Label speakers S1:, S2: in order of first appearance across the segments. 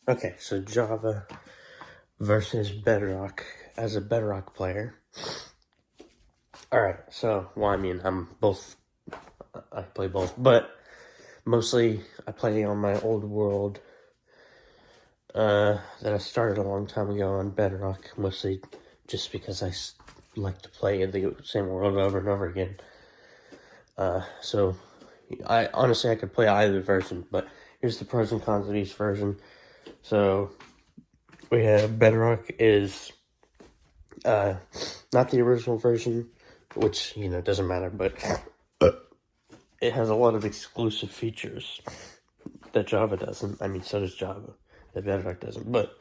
S1: Okay, so Java versus Bedrock as a Bedrock player. Alright, so, well, I mean, I play both, but mostly I play on my old world that I started a long time ago on Bedrock, mostly just because I like to play the same world over and over again. So, I could play either version, but here's the pros and cons of each version. So, we have Bedrock is not the original version, which, doesn't matter, but it has a lot of exclusive features that Java doesn't. I mean, so does Java, that Bedrock doesn't. But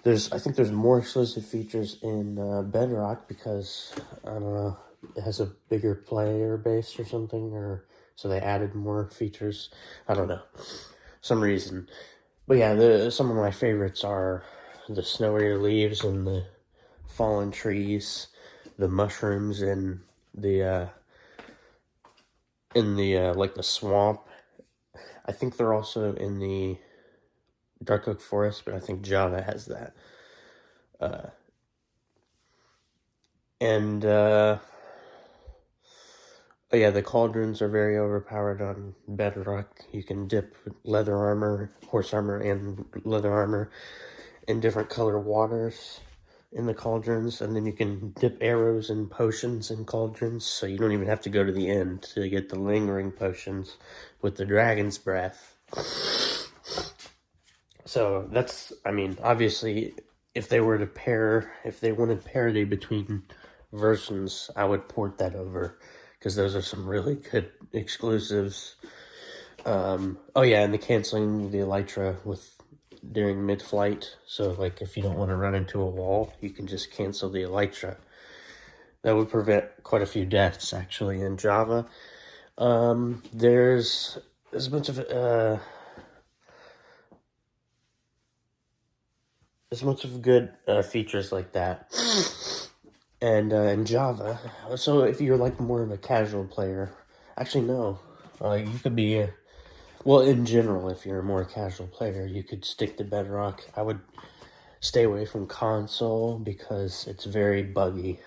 S1: I think there's more exclusive features in Bedrock because, I don't know, it has a bigger player base or something, or so they added more features. I don't know, some reason. But yeah, some of my favorites are the snowier leaves and the fallen trees, the mushrooms in the like the swamp. I think they're also in the dark oak forest, but I think Java has that. Oh yeah, the cauldrons are very overpowered on Bedrock. You can dip leather armor, horse armor, and leather armor in different color waters in the cauldrons, and then you can dip arrows and potions in cauldrons, so you don't even have to go to the end to get the lingering potions with the dragon's breath. So that's, I mean, obviously, if they wanted parity between versions, I would port that over, because those are some really good exclusives. Oh yeah, and the canceling the elytra during mid-flight, so like if you don't want to run into a wall, you can just cancel the elytra. That would prevent quite a few deaths, actually, in Java. There's a bunch of good features like that. And in Java, so if you're like more of a casual player, actually no, you could be, well, in general, if you're a more casual player, you could stick to Bedrock. I would stay away from console because it's very buggy.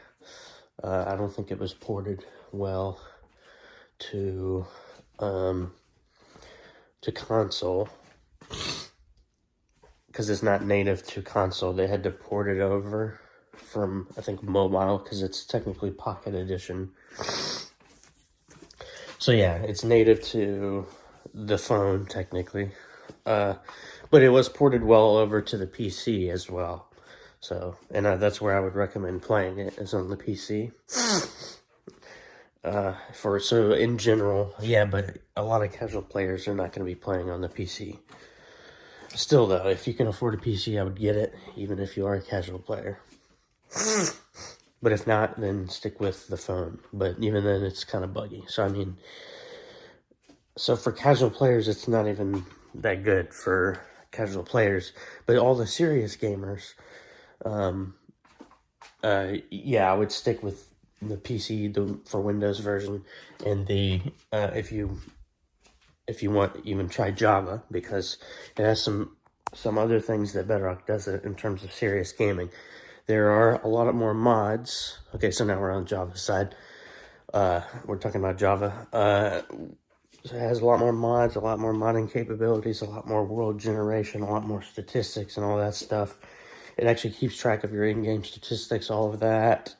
S1: I don't think it was ported well to console, because it's not native to console. They had to port it over from, I think, mobile, because it's technically Pocket Edition. So yeah, it's native to the phone, technically. But it was ported well over to the PC as well. So, and that's where I would recommend playing it, is on the PC. So in general, yeah, but a lot of casual players are not going to be playing on the PC. Still, though, if you can afford a PC, I would get it, even if you are a casual player. But if not, then stick with the phone. But even then, it's kind of buggy. So, I mean, so for casual players, it's not even that good for casual players. But all the serious gamers, yeah, I would stick with the PC for Windows version, and the if you want, even try Java, because it has some other things that Bedrock does in terms of serious gaming. There are a lot more mods. Okay, so now we're on Java's side. We're talking about Java. So it has a lot more mods, a lot more modding capabilities, a lot more world generation, a lot more statistics and all that stuff. It actually keeps track of your in-game statistics, all of that.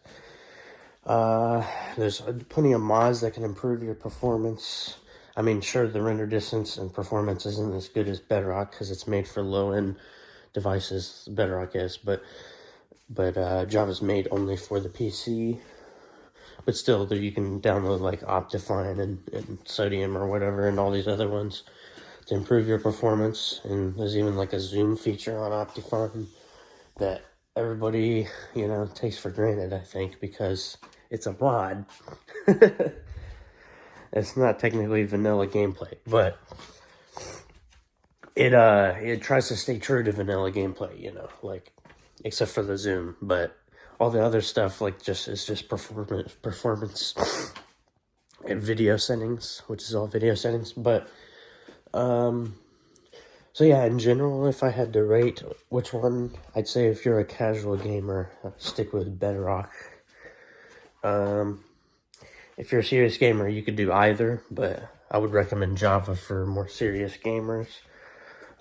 S1: There's plenty of mods that can improve your performance. I mean, sure, the render distance and performance isn't as good as Bedrock because it's made for low-end devices. Bedrock is, but Java's made only for the PC. But still, you can download like Optifine and Sodium or whatever, and all these other ones to improve your performance. And there's even like a zoom feature on Optifine that everybody, takes for granted, I think, because it's a mod. It's not technically vanilla gameplay, but it tries to stay true to vanilla gameplay, like, except for the zoom. But all the other stuff, like, is just performance and video settings, which is all video settings. But So yeah, in general, if I had to rate which one, I'd say if you're a casual gamer, stick with Bedrock. If you're a serious gamer, you could do either, but I would recommend Java for more serious gamers.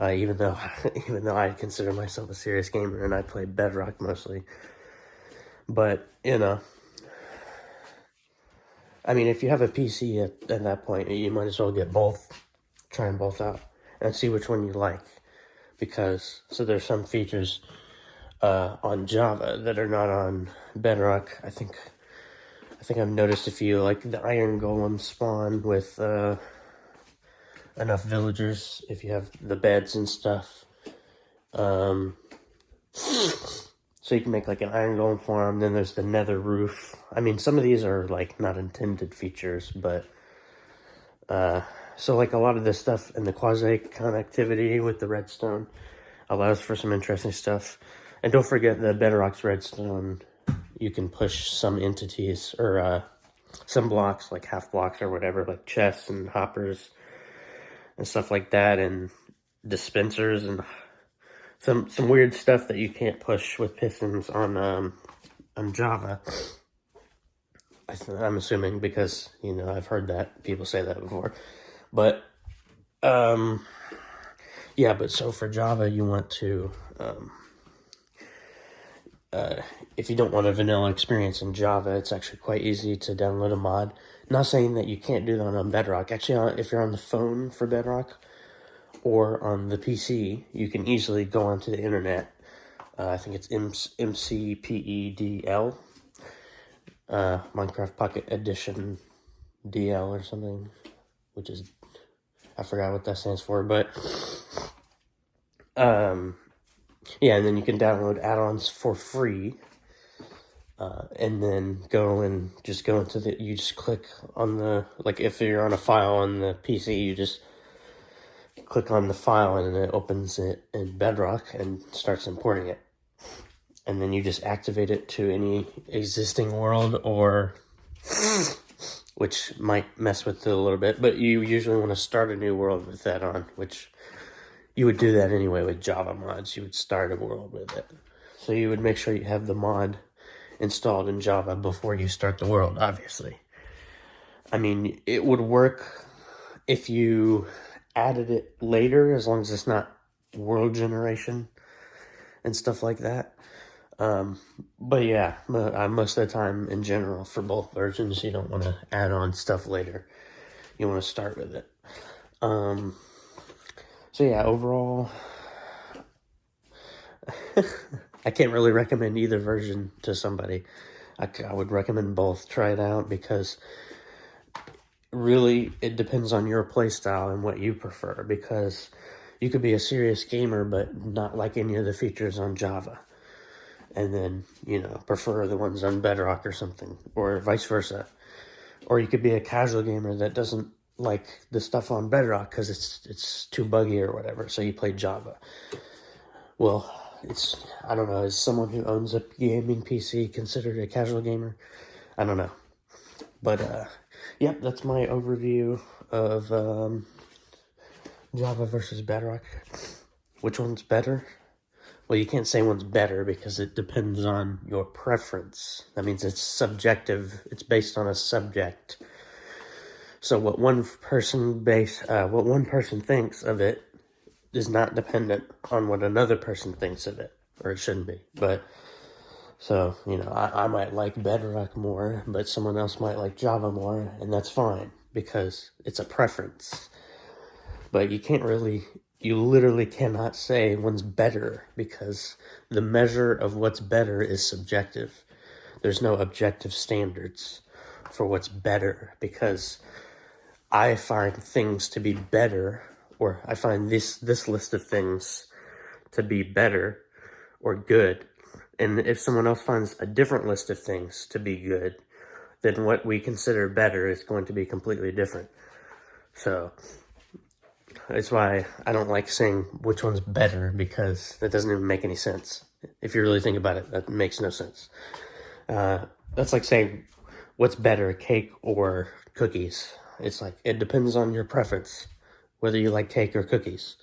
S1: Even though I consider myself a serious gamer and I play Bedrock mostly. But, I mean, if you have a PC at that point, you might as well get both, try them both out, and see which one you like. Because, so there's some features on Java that are not on Bedrock. I think I've noticed a few, like the Iron Golem spawn with enough villagers, if you have the beds and stuff. So you can make like an Iron Golem farm, then there's the Nether roof. I mean, some of these are like not intended features, but so like a lot of this stuff and the quasi connectivity with the redstone allows for some interesting stuff. And don't forget the Bedrock's redstone, you can push some entities or some blocks, like half blocks or whatever, like chests and hoppers and stuff like that, and dispensers and some weird stuff that you can't push with pistons on Java. I'm assuming because I've heard that people say that before, but yeah. But so for Java, you want to if you don't want a vanilla experience in Java, it's actually quite easy to download a mod. Not saying that you can't do that on Bedrock. Actually, if you're on the phone for Bedrock or on the PC, you can easily go onto the internet. I think it's MCPEDL, Minecraft Pocket Edition DL or something, which is, I forgot what that stands for, but yeah, and then you can download add-ons for free, and then you just click on the, like if you're on a file on the PC, you just click on the file and it opens it in Bedrock and starts importing it. And then you just activate it to any existing world, or which might mess with it a little bit, but you usually want to start a new world with that on, which you would do that anyway with Java mods. You would start a world with it. So you would make sure you have the mod installed in Java before you start the world, obviously. I mean, it would work if you added it later, as long as it's not world generation and stuff like that. But yeah, most of the time in general for both versions, you don't want to add on stuff later. You want to start with it. So yeah, overall, I can't really recommend either version to somebody. I would recommend both. Try it out, because really it depends on your playstyle and what you prefer, because you could be a serious gamer but not like any of the features on Java, and then prefer the ones on Bedrock or something, or vice versa. Or you could be a casual gamer that doesn't like the stuff on Bedrock because it's too buggy or whatever, so you play Java. Well, I don't know, is someone who owns a gaming PC considered a casual gamer? I don't know. But yep, that's my overview of Java versus Bedrock. Which one's better? Well, you can't say one's better because it depends on your preference. That means it's subjective. It's based on a subject. So what one person thinks of it is not dependent on what another person thinks of it, or it shouldn't be. But so I might like Bedrock more, but someone else might like Java more, and that's fine because it's a preference. But you literally cannot say one's better, because the measure of what's better is subjective. There's no objective standards for what's better, because I find things to be better, or I find this list of things to be better or good. And if someone else finds a different list of things to be good, then what we consider better is going to be completely different. So that's why I don't like saying which one's better, because that doesn't even make any sense. If you really think about it, that makes no sense. That's like saying what's better, cake or cookies. It's like, it depends on your preference, whether you like cake or cookies.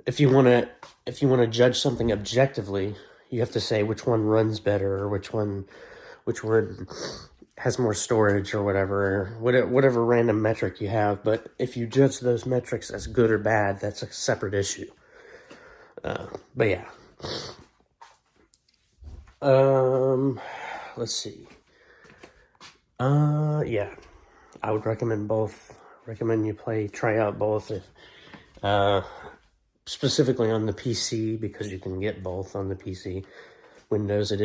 S1: if you want to judge something objectively, you have to say which one runs better, or which one has more storage, or whatever random metric you have. But if you judge those metrics as good or bad, that's a separate issue. But yeah. Let's see. Yeah, I would recommend both. Recommend you try out both. Specifically on the PC, because you can get both on the PC. Windows edition.